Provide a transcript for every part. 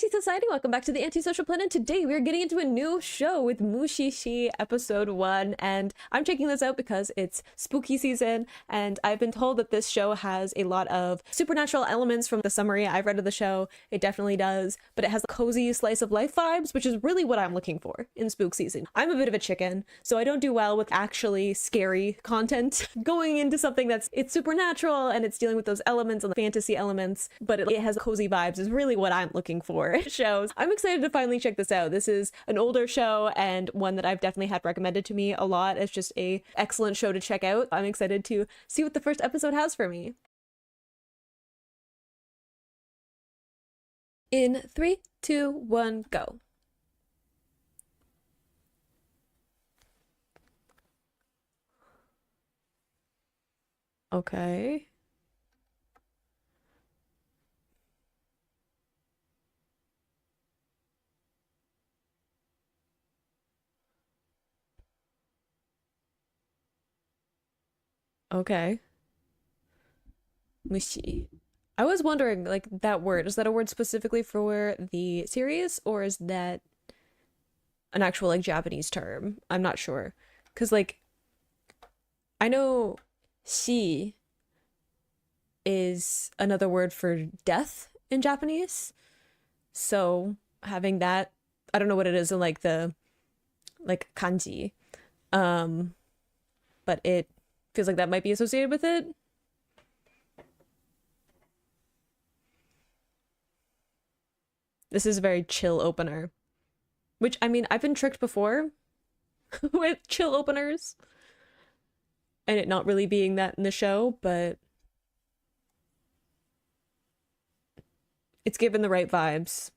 IT Society, welcome back to the Antisocial Planet. Today we are getting into a new show with Mushi-shi episode 1, and I'm checking this out because it's spooky season, and I've been told that this show has a lot of supernatural elements. From the summary I've read of the show, it definitely does, but it has cozy slice of life vibes, which is really what I'm looking for in spook season. I'm a bit of a chicken, so I don't do well with actually scary content. Going into something it's supernatural and it's dealing with those elements and the fantasy elements, but it has cozy vibes is really what I'm looking for shows. I'm excited to finally check this out. This is an older show and one that I've definitely had recommended to me a lot as just a excellent show to check out. I'm excited to see what the first episode has for me. In 3, 2, 1, go. Okay. Okay. Mushi. I was wondering, like, that word, is that a word specifically for the series, or is that an actual, like, Japanese term? I'm not sure. Because, like, I know shi is another word for death in Japanese. So having that, I don't know what it is in, like, the, like, kanji. Um, but it feels like that might be associated with it. This is a very chill opener. Which, I mean, I've been tricked before with chill openers. And it not really being that in the show, but it's given the right vibes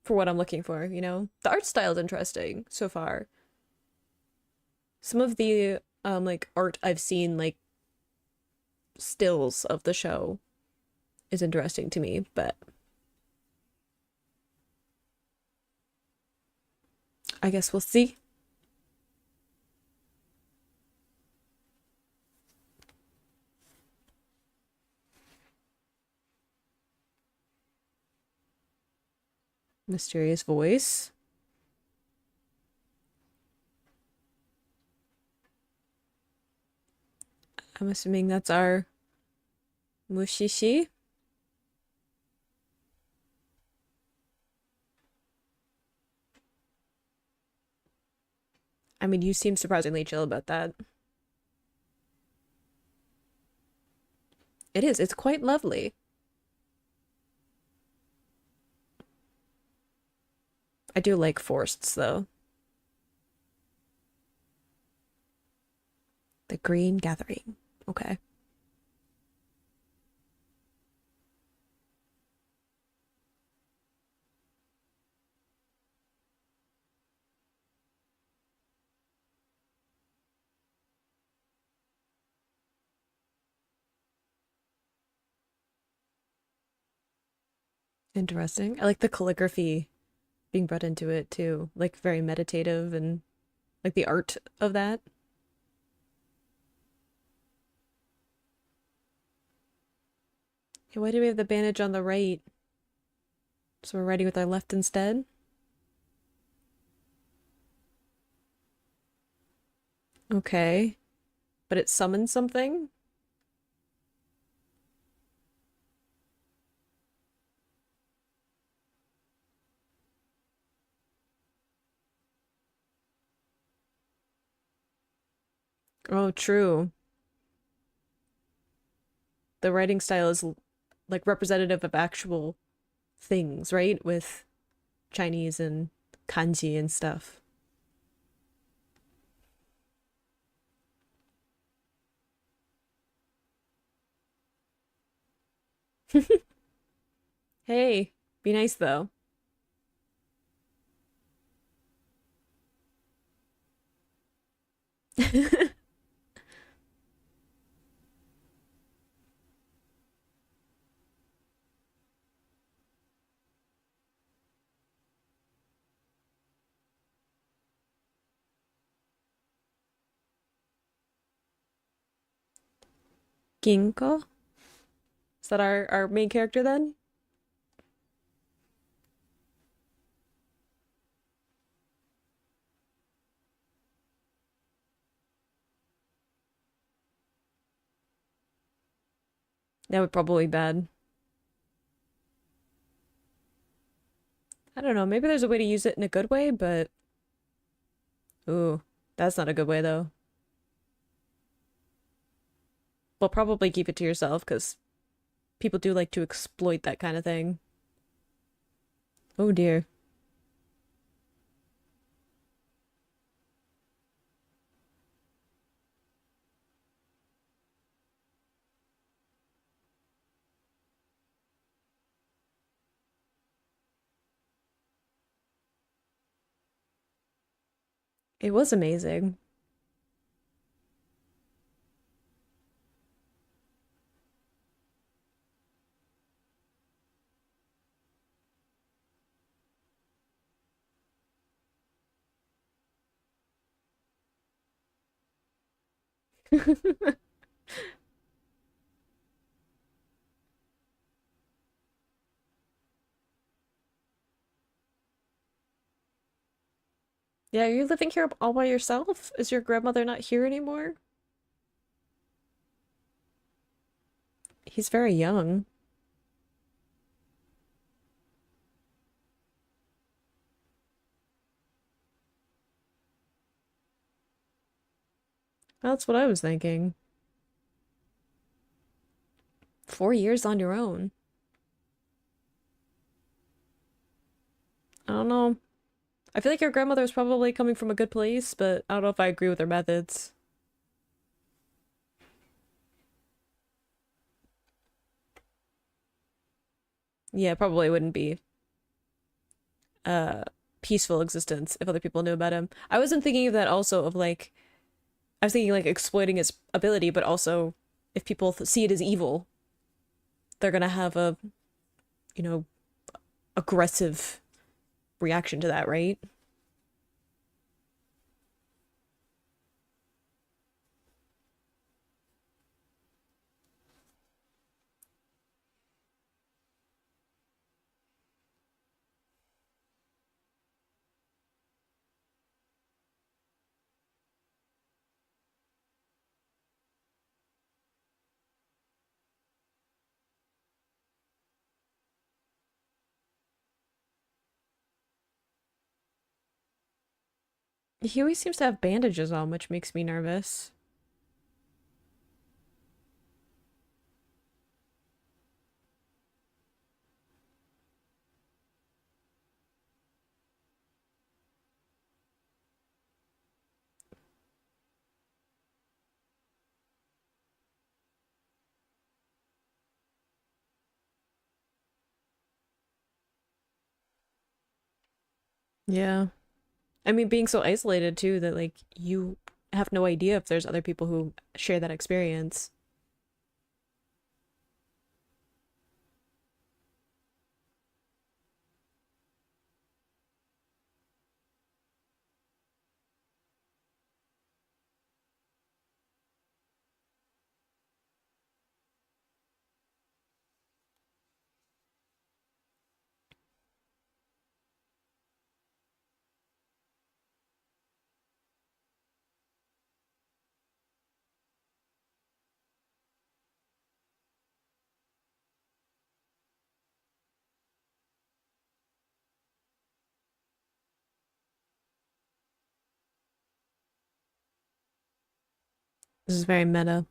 for what I'm looking for, you know? The art style is interesting so far. Some of the, like, art I've seen, like, stills of the show is interesting to me, but I guess we'll see. Mysterious voice. I'm assuming that's our Mushi-shi. I mean, you seem surprisingly chill about that. It is. It's quite lovely. I do like forests, though. The Green Gathering. Okay. Interesting. I like the calligraphy being brought into it too. Like very meditative and like the art of that. Okay, why do we have the bandage on the right? So we're writing with our left instead? Okay. But it summons something? Oh, true. The writing style is like representative of actual things, right? With Chinese and kanji and stuff. Hey, be nice though. Ginko? Is that our main character then? That would probably be bad. I don't know. Maybe there's a way to use it in a good way, but ooh, that's not a good way though. Well, probably keep it to yourself because people do like to exploit that kind of thing. Oh dear. It was amazing. Yeah, are you living here all by yourself? Is your grandmother not here anymore? He's very young. That's what I was thinking. 4 years on your own. I don't know. I feel like your grandmother was probably coming from a good place, but I don't know if I agree with her methods. Yeah, probably wouldn't be a peaceful existence if other people knew about him. I wasn't thinking of that also of like I was thinking like exploiting his ability, but also if people see it as evil, they're gonna have a, you know, aggressive reaction to that, right? He always seems to have bandages on, which makes me nervous. Yeah. I mean, being so isolated too that like you have no idea if there's other people who share that experience. This is very meta.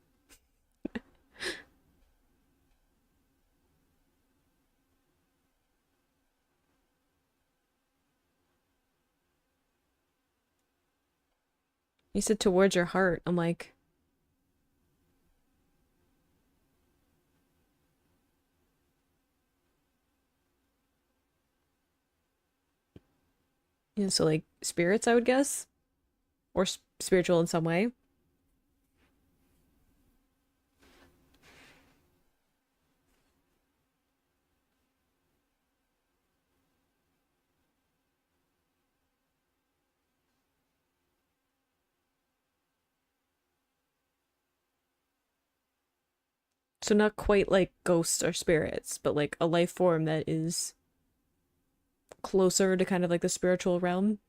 You said towards your heart. I'm like, so like spirits, I would guess, or spiritual in some way. So not quite like ghosts or spirits, but like a life form that is closer to kind of like the spiritual realm.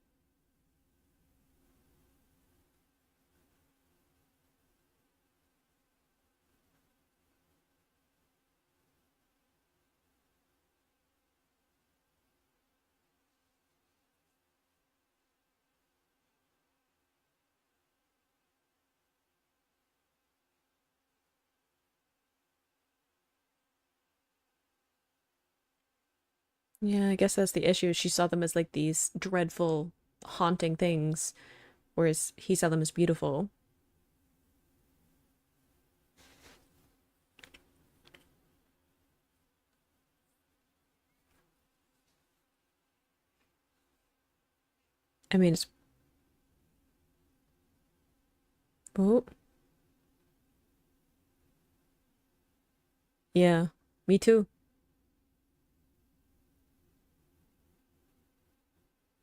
Yeah, I guess that's the issue. She saw them as like these dreadful, haunting things, whereas he saw them as beautiful. I mean, it's oh, yeah, me too.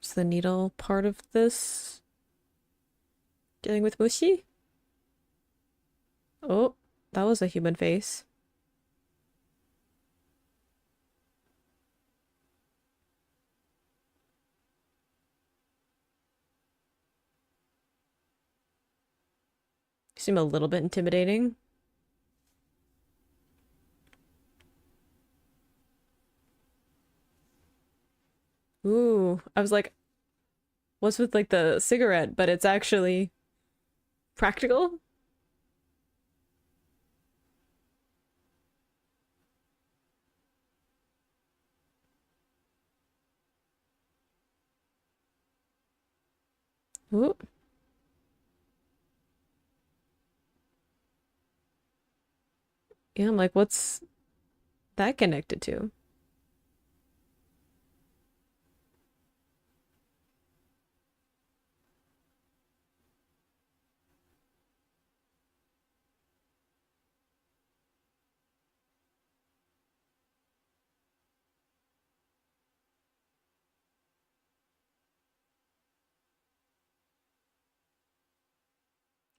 Is the needle part of this dealing with Mushi? Oh, that was a human face. Seem a little bit intimidating. Ooh, I was like, what's with like the cigarette? But it's actually practical. Ooh, yeah, I'm like, what's that connected to?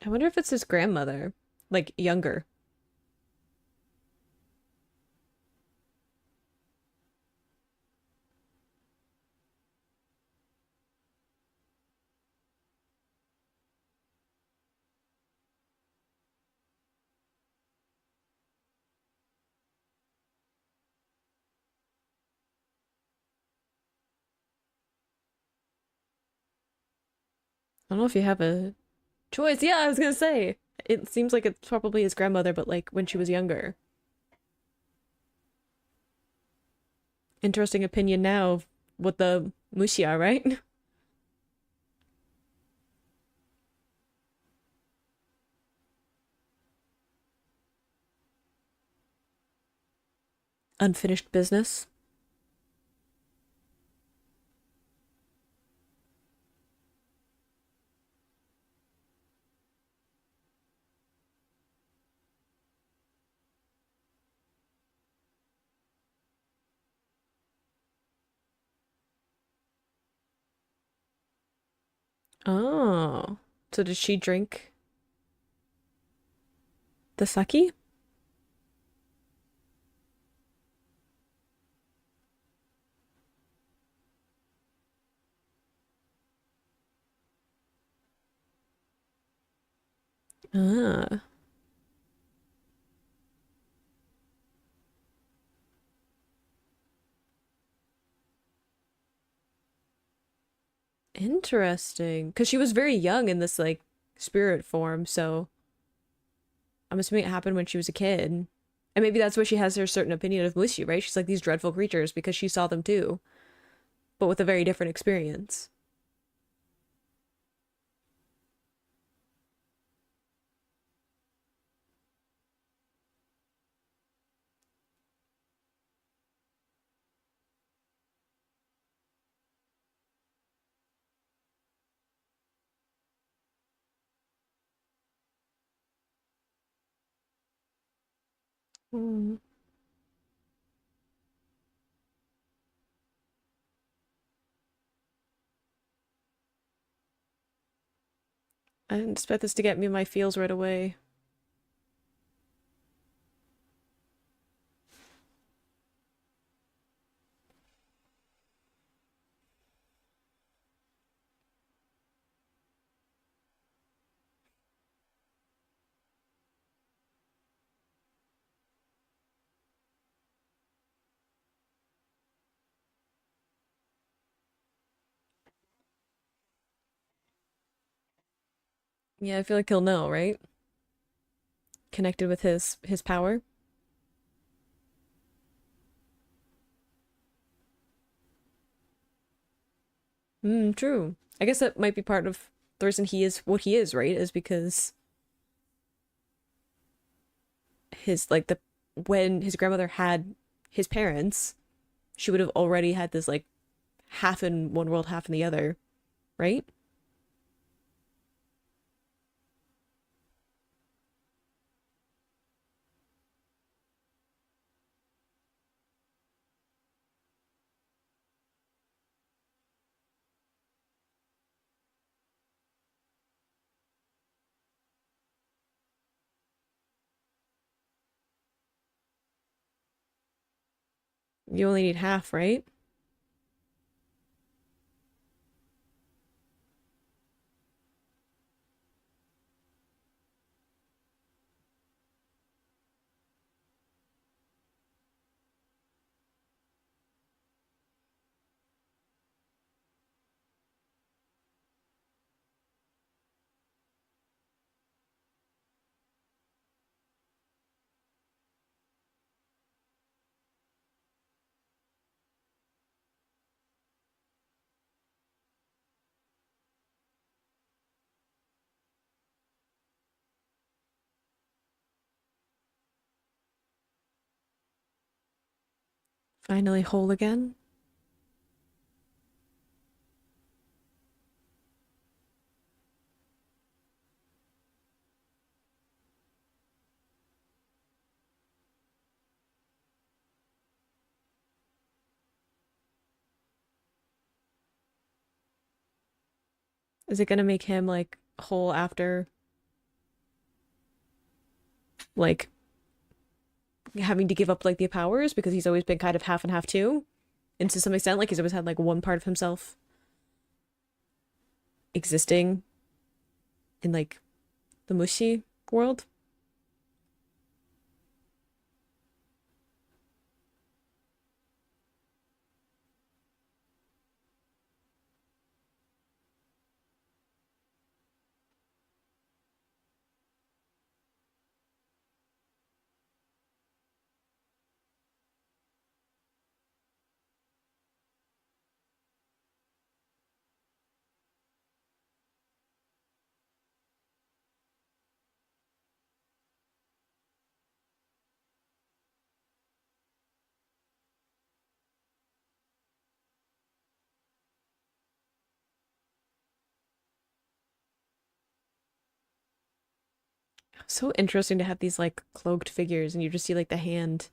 I wonder if it's his grandmother, like younger. I don't know if you have a choice. Yeah, I was gonna say. It seems like it's probably his grandmother, but like when she was younger. Interesting opinion now of what the Mushi are, right? Unfinished business. Oh. So did she drink the sake? Ah, interesting. Because she was very young in this like spirit form, so I'm assuming it happened when she was a kid. And maybe that's why she has her certain opinion of Mushi, right? She's like these dreadful creatures because she saw them too, but with a very different experience. Mm. I didn't expect this to get me my feels right away. Yeah, I feel like he'll know, right? Connected with his power. True. I guess that might be part of the reason he is what he is, right? Is because his like the when his grandmother had his parents, she would have already had this like half in one world, half in the other, right? You only need half, right? Finally whole again. Is it gonna make him like whole after like having to give up like the powers because he's always been kind of half and half too? And to some extent, like he's always had like one part of himself existing in like the Mushi world. So interesting to have these like cloaked figures and you just see like the hand.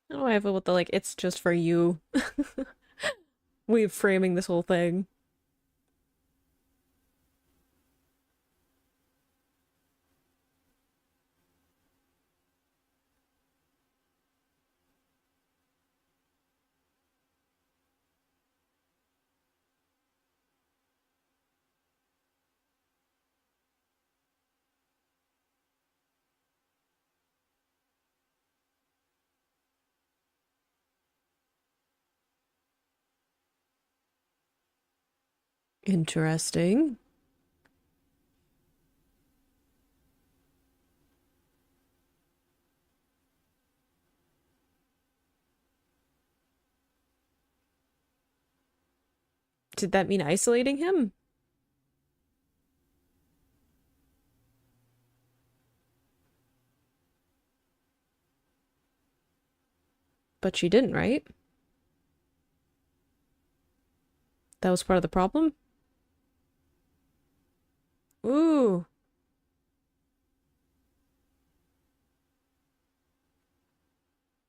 I don't know why I feel with the like it's just for you way of framing this whole thing. Interesting. Did that mean isolating him? But she didn't, right? That was part of the problem? Ooh,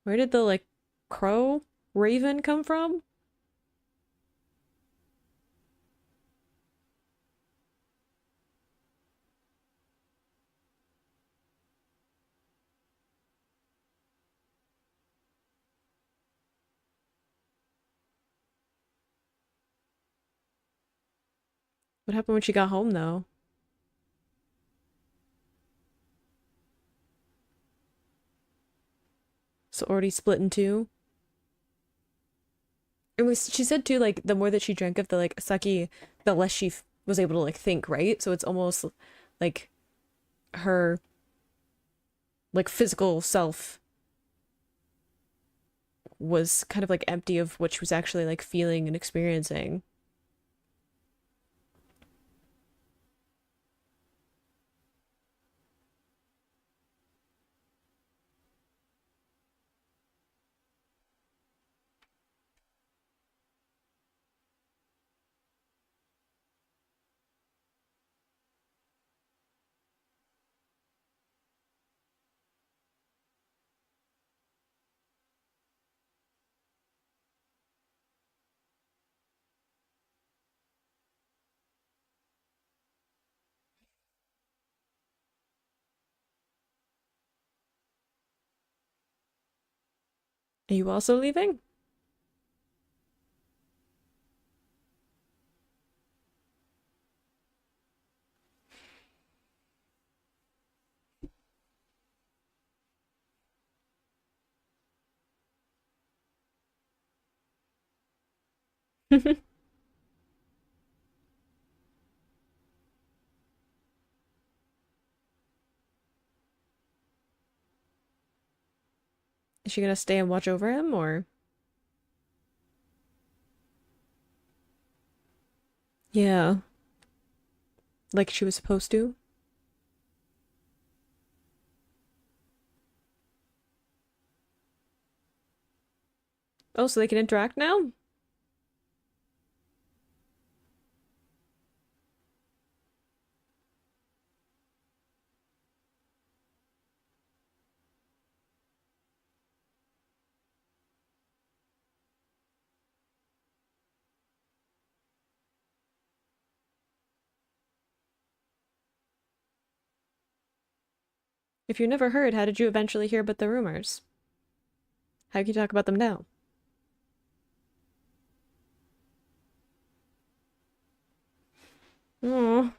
where did the like crow raven come from? What happened when she got home though? So already split in two. She said too, like the more that she drank of the like sake, the less she was able to like think, right? So it's almost like her like physical self was kind of like empty of what she was actually like feeling and experiencing. Are you also leaving? Is she gonna stay and watch over him or? Yeah, like she was supposed to? Oh, so they can interact now? If you never heard, how did you eventually hear about the rumors? How can you talk about them now? Oh,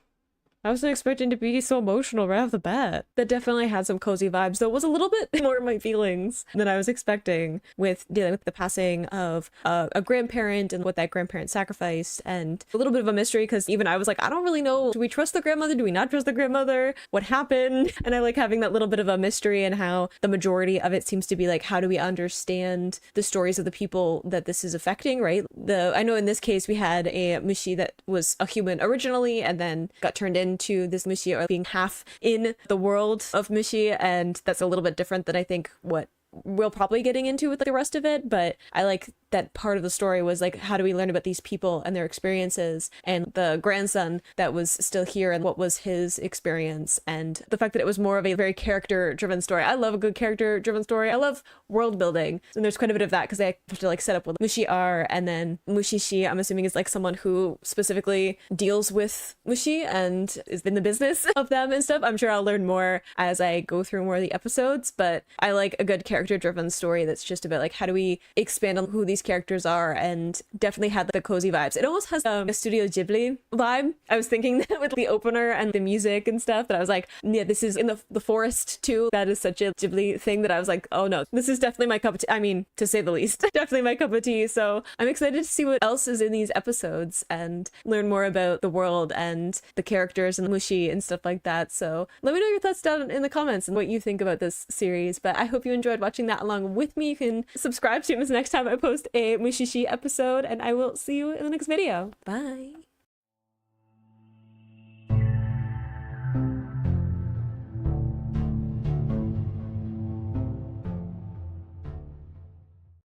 I wasn't expecting to be so emotional right off the bat. That definitely had some cozy vibes, though it was a little bit more of my feelings than I was expecting with dealing with the passing of a grandparent and what that grandparent sacrificed, and a little bit of a mystery because even I was like, I don't really know. Do we trust the grandmother? Do we not trust the grandmother? What happened? And I like having that little bit of a mystery and how the majority of it seems to be like, how do we understand the stories of the people that this is affecting, right? I know in this case we had a mushi that was a human originally and then got turned into this mushi, or being half in the world of mushi, and that's a little bit different than I think what we'll probably getting into with the rest of it. But I like that part of the story was like, how do we learn about these people and their experiences, and the grandson that was still here and what was his experience, and the fact that it was more of a very character driven story. I love a good character driven story. I love world building, and there's quite a bit of that because I have to like set up what mushi are, and then mushi-shi I'm assuming is like someone who specifically deals with mushi and is in the business of them and stuff. I'm sure I'll learn more as I go through more of the episodes, but I like a good character driven story that's just about like, how do we expand on who these characters are, and definitely had the cozy vibes. It almost has a Studio Ghibli vibe. I was thinking that with the opener and the music and stuff, that I was like, yeah, this is in the forest too. That is such a Ghibli thing that I was like, oh no, this is definitely my cup of tea. I mean, to say the least, definitely my cup of tea. So I'm excited to see what else is in these episodes and learn more about the world and the characters and Mushi and stuff like that. So let me know your thoughts down in the comments and what you think about this series. But I hope you enjoyed watching that along with me. You can subscribe to me next time I post a Mushi-shi episode, and I will see you in the next video. Bye.